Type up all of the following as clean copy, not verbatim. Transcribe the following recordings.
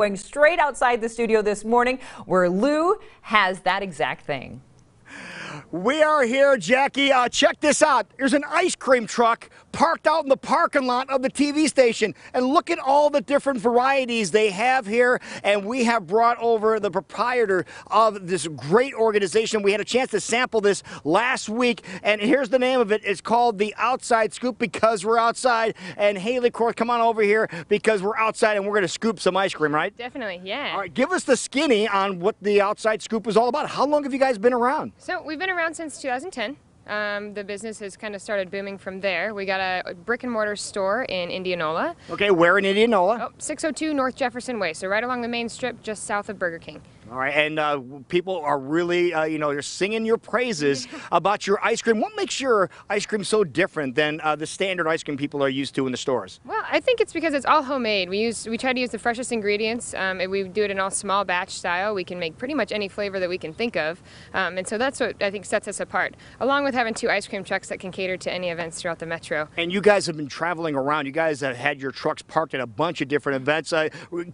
Going straight outside the studio this morning where Lou has that exact thing. We are here, Jackie. Check this out. There's an ice cream truck parked out in the parking lot of the TV station. And look at all the different varieties they have here. And we have brought over the proprietor of this great organization. We had a chance to sample this last week. And here's the name of it. It's called The Outside Scoop because we're outside. And Haley Korth, come on over here because we're outside and we're going to scoop some ice cream, right? Definitely, yeah. All right, give us the skinny on what The Outside Scoop is all about. How long have you guys been around? So we've been around since 2010. The business has kind of started booming from there. We got a brick and mortar store in Indianola. Okay, where in Indianola? 602 North Jefferson Way, so right along the main strip, just south of Burger King. All right, and people are really, they're singing your praises about your ice cream. What makes your ice cream so different than the standard ice cream people are used to in the stores? Well, I think it's because it's all homemade. We try to use the freshest ingredients, and we do it in all small batch style. We can make pretty much any flavor that we can think of, and so that's what I think sets us apart, along with having 2 ice cream trucks that can cater to any events throughout the metro. And you guys have been traveling around. You guys have had your trucks parked at a bunch of different events.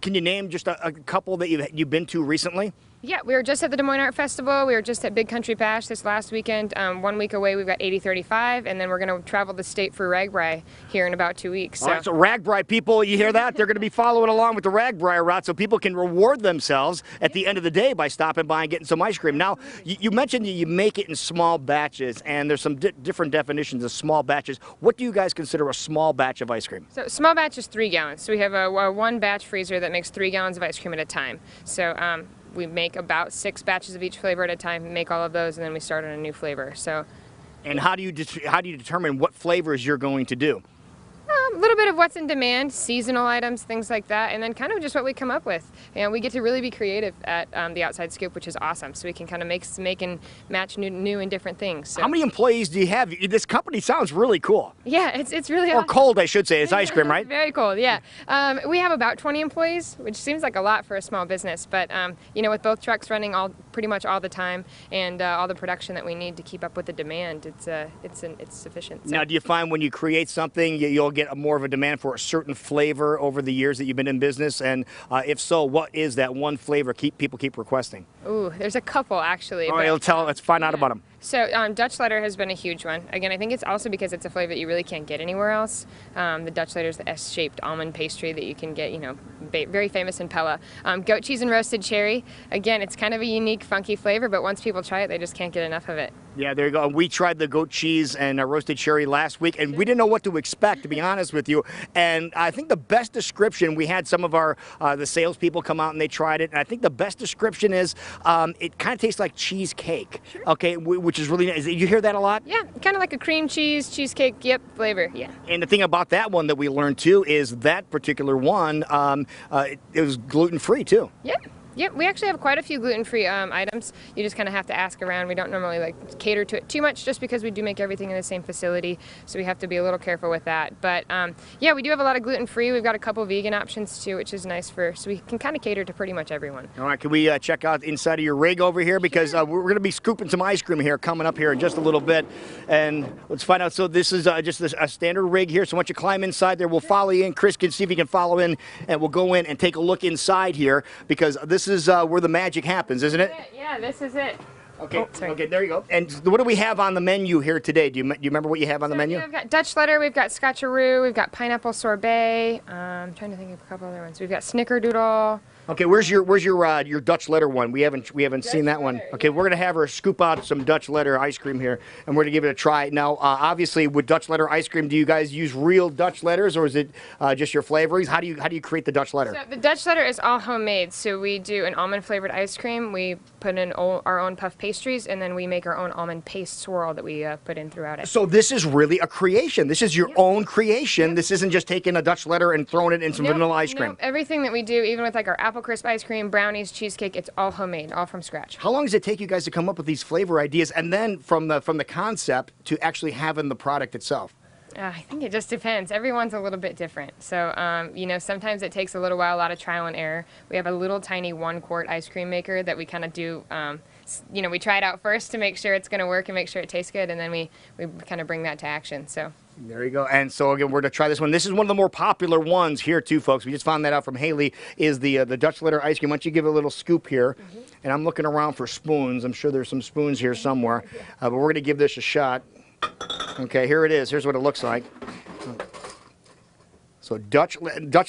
Can you name just a couple that you've been to recently? Yeah, we were just at the Des Moines Art Festival. We were just at Big Country Bash this last weekend. 1 week away, we've got 8035, and then we're going to travel the state for RAGBRAI here in about 2 weeks. So. All right, so RAGBRAI people, you hear that? They're going to be following along with the RAGBRAI route so people can reward themselves at the end of the day by stopping by and getting some ice cream. Now, you mentioned that you make it in small batches, and there's some different definitions of small batches. What do you guys consider a small batch of ice cream? So small batch is 3 gallons. So we have a 1 batch freezer that makes 3 gallons of ice cream at a time. So we make about 6 batches of each flavor at a time, make all of those, and then we start on a new flavor. So, and how do you determine what flavors you're going to do? A little bit of what's in demand, seasonal items, things like that, and then kind of just what we come up with. And we get to really be creative at The Outside Scoop, which is awesome. So we can kind of make and match new and different things. So. How many employees do you have? This company sounds really cool. Yeah, it's really or awesome. Cold, I should say. It's ice cream, right? Very cold, yeah. We have about 20 employees, which seems like a lot for a small business, but with both trucks running pretty much all the time and all the production that we need to keep up with the demand, it's sufficient. So. Now, do you find when you create something, you'll get more of a demand for a certain flavor over the years that you've been in business? And if so, what is that one flavor people keep requesting? Ooh, there's a couple actually. All right, let's find out about them. So Dutch Letter has been a huge one. Again, I think it's also because it's a flavor that you really can't get anywhere else. The Dutch Letter is the S-shaped almond pastry that you can get, very famous in Pella. Goat cheese and roasted cherry. Again, it's kind of a unique, funky flavor, but once people try it, they just can't get enough of it. Yeah, there you go. We tried the goat cheese and roasted cherry last week, and we didn't know what to expect, to be honest with you. And I think the best description, we had some of our the salespeople come out and they tried it, and I think the best description is it kind of tastes like cheesecake. Sure. Okay, which is really nice. You hear that a lot? Yeah, kind of like a cream cheese, cheesecake, flavor, yeah. And the thing about that one that we learned too is that particular one, it was gluten-free too. Yeah. Yep, we actually have quite a few gluten-free items. You just kind of have to ask around. We don't normally cater to it too much just because we do make everything in the same facility, so we have to be a little careful with that. But yeah, we do have a lot of gluten-free. We've got a couple vegan options too, which is nice so we can kind of cater to pretty much everyone. All right, can we check out inside of your rig over here? Because we're going to be scooping some ice cream here coming up here in just a little bit. And let's find out. So this is just a standard rig here. So once you climb inside there, we'll follow you in. Chris can see if he can follow in, and we'll go in and take a look inside here because this is where the magic happens, isn't it? Yeah, this is it. Okay, okay, there you go. And what do we have on the menu here today? Do you remember what you have on the menu? Yeah, we've got Dutch Letter, we've got Scotcheroo, we've got Pineapple Sorbet. I'm trying to think of a couple other ones. We've got Snickerdoodle. Okay, where's your Dutch Letter one? We haven't seen that one. Okay, we're gonna have her scoop out some Dutch Letter ice cream here, and we're gonna give it a try. Now, obviously, with Dutch Letter ice cream, do you guys use real Dutch letters, or is it just your flavorings? How do you create the Dutch Letter? So the Dutch Letter is all homemade. So we do an almond flavored ice cream. We put in our own puff pastries, and then we make our own almond paste swirl that we put in throughout it. So this is really a creation. This is your own creation. This isn't just taking a Dutch Letter and throwing it in some vanilla ice cream. Everything that we do, even with our apple crisp ice cream, brownies, cheesecake, it's all homemade, all from scratch. How long does it take you guys to come up with these flavor ideas, and then from the concept to actually having the product itself? I think it just depends. Everyone's a little bit different. So, sometimes it takes a little while, a lot of trial and error. We have a little tiny 1-quart ice cream maker that we kind of do, we try it out first to make sure it's going to work and make sure it tastes good, and then we kind of bring that to action. So There you go. And so again, we're going to try this one. This is one of the more popular ones here too, folks. We just found that out from Haley, is the Dutch letter ice cream. Why don't you give it a little scoop here? And I'm looking around for spoons. I'm sure there's some spoons here somewhere. But we're going to give this a shot. Okay, here it is. Here's what it looks like. So Dutch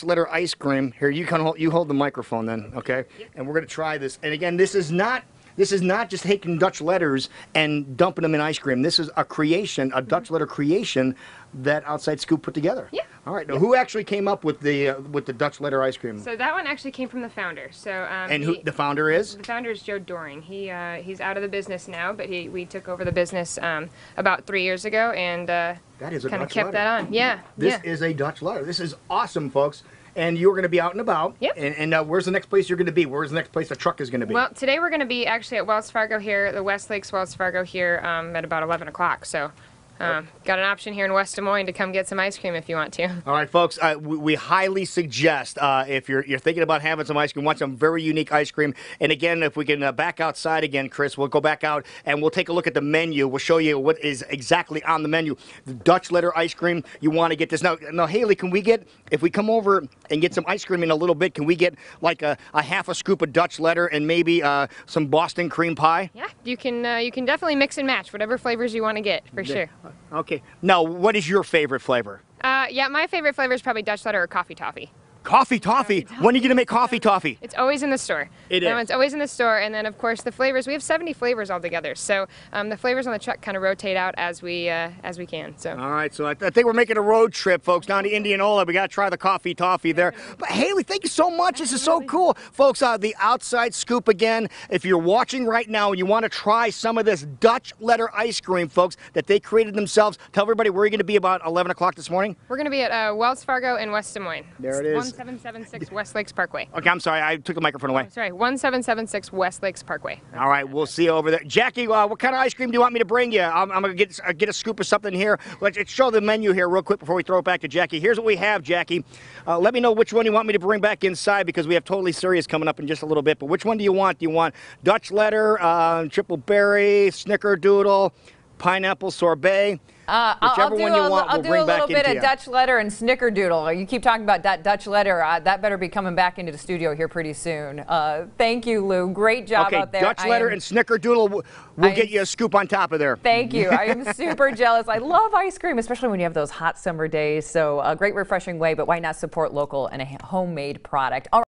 letter ice cream. Here, you hold the microphone then, okay? And we're going to try this. And again, this is not just taking Dutch letters and dumping them in ice cream. This is a creation, a Dutch letter creation that Outside Scoop put together. Yeah. All right. Now, who actually came up with the Dutch letter ice cream? So that one actually came from the founder. So and who the founder is? The founder is Joe Doring. He's out of the business now, but we took over the business about 3 years ago, and that is a kind of Dutch kept letter. that on. Yeah. This is a Dutch letter. This is awesome, folks. And you're going to be out and about. Yep. And where's the next place you're going to be? Where's the next place the truck is going to be? Well, today we're going to be actually at Wells Fargo here, the West Lakes Wells Fargo here at about 11 o'clock. So got an option here in West Des Moines to come get some ice cream if you want to. All right, folks, we highly suggest if you're thinking about having some ice cream, want some very unique ice cream. And again, if we can back outside again, Chris, we'll go back out and we'll take a look at the menu. We'll show you what is exactly on the menu. The Dutch letter ice cream, you want to get this. Now, Haley, can we get, if we come over and get some ice cream in a little bit, can we get like a half a scoop of Dutch letter and maybe some Boston cream pie? Yeah, you can definitely mix and match whatever flavors you want to get, for sure. Okay. Now, what is your favorite flavor? Yeah, my favorite flavor is probably Dutch letter or coffee toffee. Coffee toffee. When are you going to make coffee toffee? It's always in the store. It is. It's always in the store, and then of course the flavors. We have 70 flavors altogether, so the flavors on the truck kind of rotate out as we can. So. All right, so I think we're making a road trip, folks, down to Indianola. We got to try the coffee toffee there. But Haley, thank you so much. This is so cool, folks. The Outside Scoop again. If you're watching right now and you want to try some of this Dutch letter ice cream, folks, that they created themselves, tell everybody where you're going to be about 11 o'clock this morning. We're going to be at Wells Fargo in West Des Moines. There it is. 1776 West Lakes Parkway. Okay, I'm sorry. I took the microphone away. Oh, sorry, 1776 West Lakes Parkway. All right, we'll see you over there. Jackie, what kind of ice cream do you want me to bring you? I'm going to get a scoop of something here. Let's show the menu here real quick before we throw it back to Jackie. Here's what we have, Jackie. Let me know which one you want me to bring back inside because we have Totally Serious coming up in just a little bit. But which one do you want? Do you want Dutch letter, triple berry, snickerdoodle, pineapple sorbet? Whichever one you want, I'll we'll do bring a back little into bit you. of Dutch letter and snickerdoodle. You keep talking about that Dutch letter. That better be coming back into the studio here pretty soon. Thank you, Lou. Great job out there. Dutch letter and snickerdoodle. We'll get you a scoop on top of there. Thank you. I am super jealous. I love ice cream, especially when you have those hot summer days. So a great, refreshing way, but why not support local and a homemade product? All right.